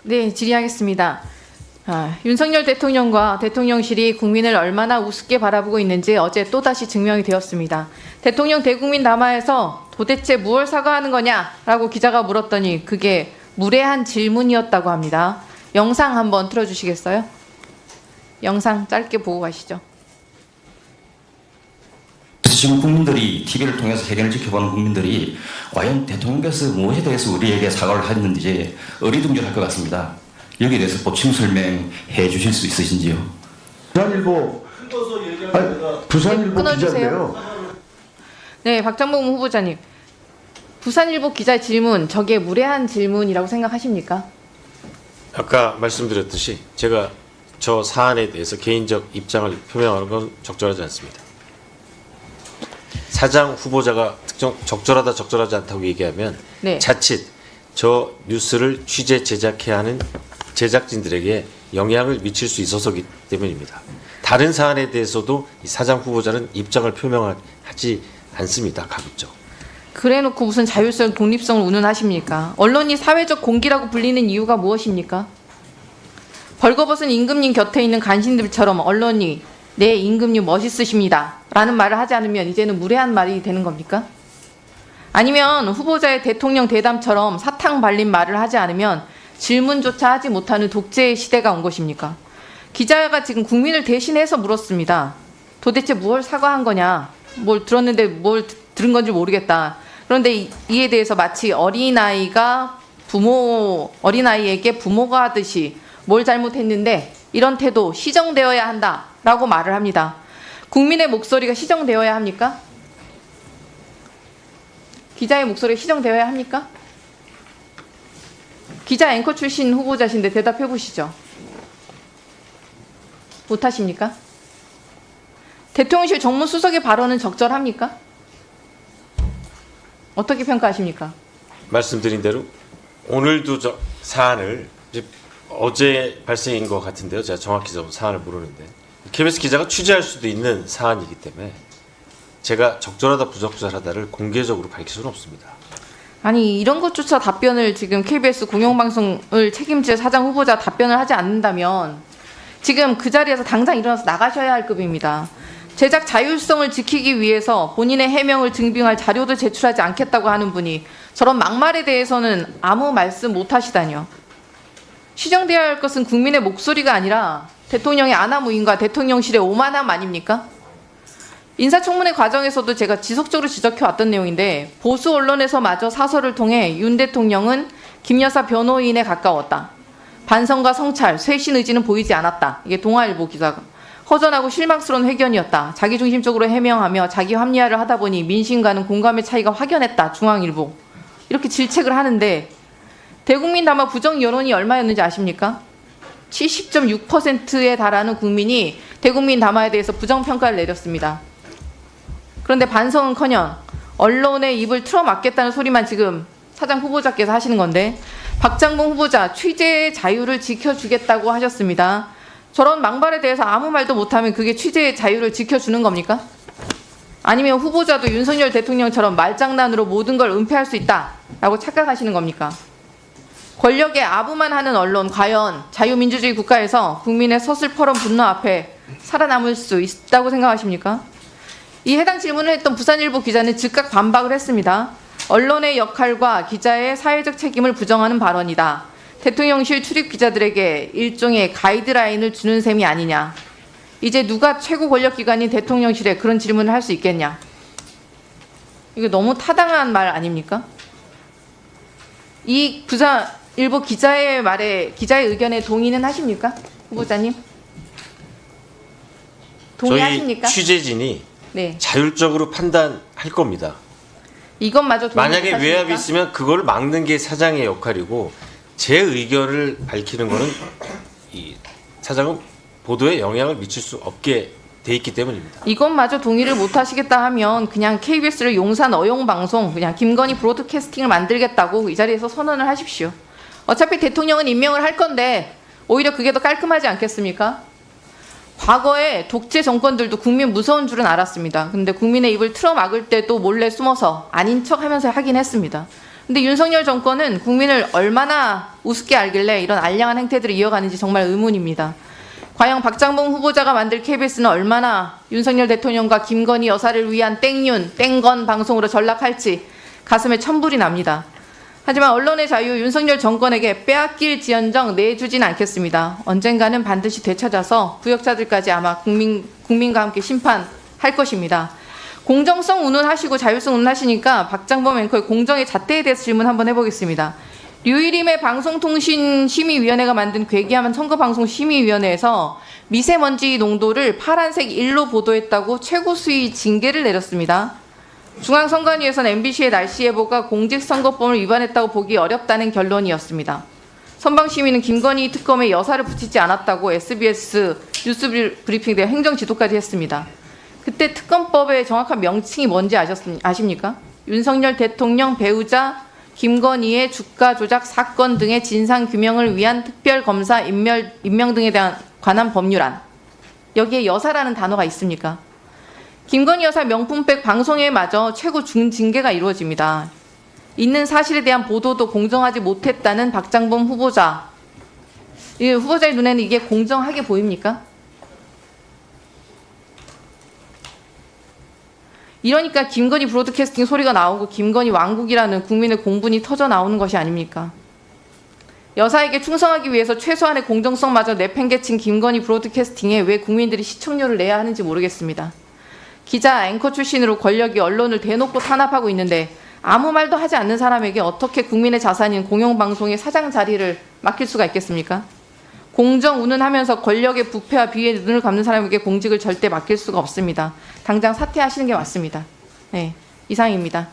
네, 질의하겠습니다. 윤석열 대통령과 대통령실이 국민을 얼마나 우습게 바라보고 있는지 어제 또다시 증명이 되었습니다. 대통령 대국민 담화에서 도대체 무엇을 사과하는 거냐라고 기자가 물었더니 그게 무례한 질문이었다고 합니다. 영상 한번 틀어주시겠어요? 영상 짧게 보고 가시죠. 그래서 지금 국민들이 TV를 통해서 해경을 지켜보는 국민들이 과연 대통령께서 무엇에 대해서 우리에게 사과를 했는지 어리둥절할 것 같습니다. 여기에 대해서 보충 설명해 주실 수 있으신지요? 부산일보 끊어주세요. 기자인데요. 네, 박정범 후보자님. 부산일보 기자 질문, 저게 무례한 질문이라고 생각하십니까? 아까 말씀드렸듯이 제가 저 사안에 대해서 개인적 입장을 표명하는 건 적절하지 않습니다. 사장 후보자가 적절하다 적절하지 않다고 얘기하면 네. 자칫 저 뉴스를 취재 제작해야 하는 제작진들에게 영향을 미칠 수 있어서기 때문입니다. 다른 사안에 대해서도 이 사장 후보자는 입장을 표명하지 않습니다. 가급적. 그래놓고 무슨 자율성, 독립성을 운운하십니까? 언론이 사회적 공기라고 불리는 이유가 무엇입니까? 벌거벗은 임금님 곁에 있는 간신들처럼 언론이 네, 임금님 멋있으십니다 라는 말을 하지 않으면 이제는 무례한 말이 되는 겁니까? 아니면 후보자의 대통령 대담처럼 사탕 발린 말을 하지 않으면 질문조차 하지 못하는 독재의 시대가 온 것입니까? 기자가 지금 국민을 대신해서 물었습니다. 도대체 뭘 사과한 거냐? 뭘 들었는데 뭘 들은 건지 모르겠다. 그런데 이에 대해서 마치 어린아이에게 부모가 하듯이 뭘 잘못했는데 이런 태도 시정되어야 한다라고 말을 합니다. 국민의 목소리가 시정되어야 합니까? 기자의 목소리가 시정되어야 합니까? 기자 앵커 출신 후보자신데 대답해 보시죠. 못하십니까? 대통령실 정무수석의 발언은 적절합니까? 어떻게 평가하십니까? 말씀드린 대로 오늘도 저 사안을 이제 어제 발생인 것 같은데요. 제가 정확히 좀 사안을 모르는데 KBS 기자가 취재할 수도 있는 사안이기 때문에 제가 적절하다 부적절하다를 공개적으로 밝힐 수는 없습니다. 아니 이런 것조차 답변을 지금 KBS 공영방송을 책임질 사장 후보자 답변을 하지 않는다면 지금 그 자리에서 당장 일어나서 나가셔야 할 급입니다. 제작 자율성을 지키기 위해서 본인의 해명을 증빙할 자료도 제출하지 않겠다고 하는 분이 저런 막말에 대해서는 아무 말씀 못 하시다니요. 시정되어야 할 것은 국민의 목소리가 아니라 대통령의 아나무인과 대통령실의 오만함 아닙니까? 인사청문회 과정에서도 제가 지속적으로 지적해왔던 내용인데 보수 언론에서마저 사설을 통해 윤 대통령은 김 여사 변호인에 가까웠다. 반성과 성찰, 쇄신 의지는 보이지 않았다. 이게 동아일보 기사가. 허전하고 실망스러운 회견이었다. 자기중심적으로 해명하며 자기 합리화를 하다 보니 민심과는 공감의 차이가 확연했다. 중앙일보. 이렇게 질책을 하는데 대국민 담화 부정 여론이 얼마였는지 아십니까? 70.6%에 달하는 국민이 대국민 담화에 대해서 부정평가를 내렸습니다. 그런데 반성은커녕 언론의 입을 틀어막겠다는 소리만 지금 사장 후보자께서 하시는 건데 박장봉 후보자 취재의 자유를 지켜주겠다고 하셨습니다. 저런 망발에 대해서 아무 말도 못하면 그게 취재의 자유를 지켜주는 겁니까? 아니면 후보자도 윤석열 대통령처럼 말장난으로 모든 걸 은폐할 수 있다라고 착각하시는 겁니까? 권력에 아부만 하는 언론 과연 자유민주주의 국가에서 국민의 서슬퍼런 분노 앞에 살아남을 수 있다고 생각하십니까? 이 해당 질문을 했던 부산일보 기자는 즉각 반박을 했습니다. 언론의 역할과 기자의 사회적 책임을 부정하는 발언이다. 대통령실 출입 기자들에게 일종의 가이드라인을 주는 셈이 아니냐. 이제 누가 최고 권력기관인 대통령실에 그런 질문을 할 수 있겠냐. 이거 너무 타당한 말 아닙니까? 이 부산일보 기자의 말에 기자의 의견에 동의는 하십니까? 후보자님? 동의하십니까? 저희 취재진이 네. 자율적으로 판단할 겁니다. 이것마저 동의 만약에 못하십니까? 외압이 있으면 그걸 막는 게 사장의 역할이고 제 의견을 밝히는 거는 이 사장은 보도에 영향을 미칠 수 없게 돼 있기 때문입니다. 이것마저 동의를 못하시겠다 하면 그냥 KBS를 용산 어용방송 그냥 김건희 브로드캐스팅을 만들겠다고 이 자리에서 선언을 하십시오. 어차피 대통령은 임명을 할 건데 오히려 그게 더 깔끔하지 않겠습니까? 과거에 독재 정권들도 국민 무서운 줄은 알았습니다. 근데 국민의 입을 틀어막을 때도 몰래 숨어서 아닌 척하면서 하긴 했습니다. 근데 윤석열 정권은 국민을 얼마나 우습게 알길래 이런 알량한 행태들을 이어가는지 정말 의문입니다. 과연 박장봉 후보자가 만들 KBS는 얼마나 윤석열 대통령과 김건희 여사를 위한 땡윤, 땡건 방송으로 전락할지 가슴에 천불이 납니다. 하지만 언론의 자유 윤석열 정권에게 빼앗길지언정 내주진 않겠습니다. 언젠가는 반드시 되찾아서 부역자들까지 아마 국민과 함께 심판할 것입니다. 공정성 운운하시고 자율성 운운하시니까 박장범 앵커의 공정의 잣대에 대해서 질문 한번 해보겠습니다. 류일임의 방송통신심의위원회가 만든 괴기한 선거방송심의위원회에서 미세먼지 농도를 파란색 1로 보도했다고 최고 수위 징계를 내렸습니다. 중앙선관위에서는 MBC의 날씨 예보가 공직선거법을 위반했다고 보기 어렵다는 결론이었습니다. 선방시민은 김건희 특검에 여사를 붙이지 않았다고 SBS 뉴스 브리핑 때 행정지도까지 했습니다. 그때 특검법의 정확한 명칭이 뭔지 아십니까? 윤석열 대통령 배우자 김건희의 주가 조작 사건 등의 진상 규명을 위한 특별검사 임명 등에 대한 관한 법률안. 여기에 여사라는 단어가 있습니까? 김건희 여사 명품백 방송에마저 최고 중징계가 이루어집니다. 있는 사실에 대한 보도도 공정하지 못했다는 박장범 후보자. 이 후보자의 눈에는 이게 공정하게 보입니까? 이러니까 김건희 브로드캐스팅 소리가 나오고 김건희 왕국이라는 국민의 공분이 터져 나오는 것이 아닙니까? 여사에게 충성하기 위해서 최소한의 공정성마저 내팽개친 김건희 브로드캐스팅에 왜 국민들이 시청료를 내야 하는지 모르겠습니다. 기자, 앵커 출신으로 권력이 언론을 대놓고 탄압하고 있는데 아무 말도 하지 않는 사람에게 어떻게 국민의 자산인 공영방송의 사장 자리를 맡길 수가 있겠습니까? 공정 운운하면서 권력의 부패와 비위에 눈을 감는 사람에게 공직을 절대 맡길 수가 없습니다. 당장 사퇴하시는 게 맞습니다. 네, 이상입니다.